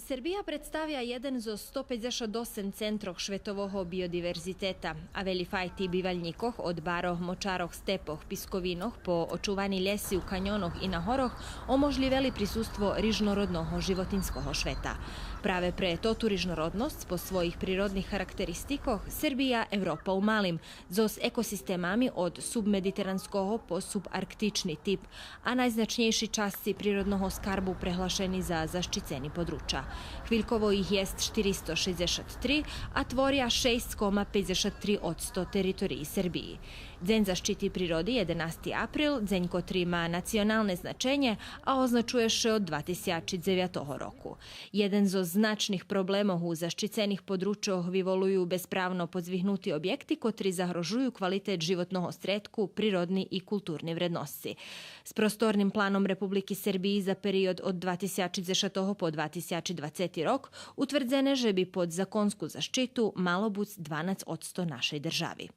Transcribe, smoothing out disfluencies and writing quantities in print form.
Srbija predstavlja jeden zo 158 centroch švetovoho biodiverziteta, a veli fajti bivaljnikoh od baroh, močaroh, stepoh, piskovinoh po očuvani ljesi u kanjonoh i na horoh omožljiveli prisustvo rižnorodnoho životinskoho šveta. Prave pre totu rižnorodnost po svojih prirodnih karakteristikoh Srbija Evropa u malim, zos ekosistemami od submediteranskoho po subarktični tip, a najznačnejši časci prirodnoho skarbu prehlašeni za zaščiceni područja. Hviljkovo ih jest 463, a tvorja 6,53% teritoriji Srbiji. Dzen zaštiti prirodi 11. april, dzen kotri ma nacionalne značenje, a označuje še od 2009 roku. Jeden zo značnih problemov u zaščicenih područjoh vyvoluju bespravno podzvihnuti objekti kotri zagrožuju kvalitet životnog stretku, prirodni i kulturni vrednosci. S prostornim planom Republiki Srbiji za period od 2010 po 2020 rok utvrdzene že bi pod zakonsku zaštitu malo buc 12% našej državi.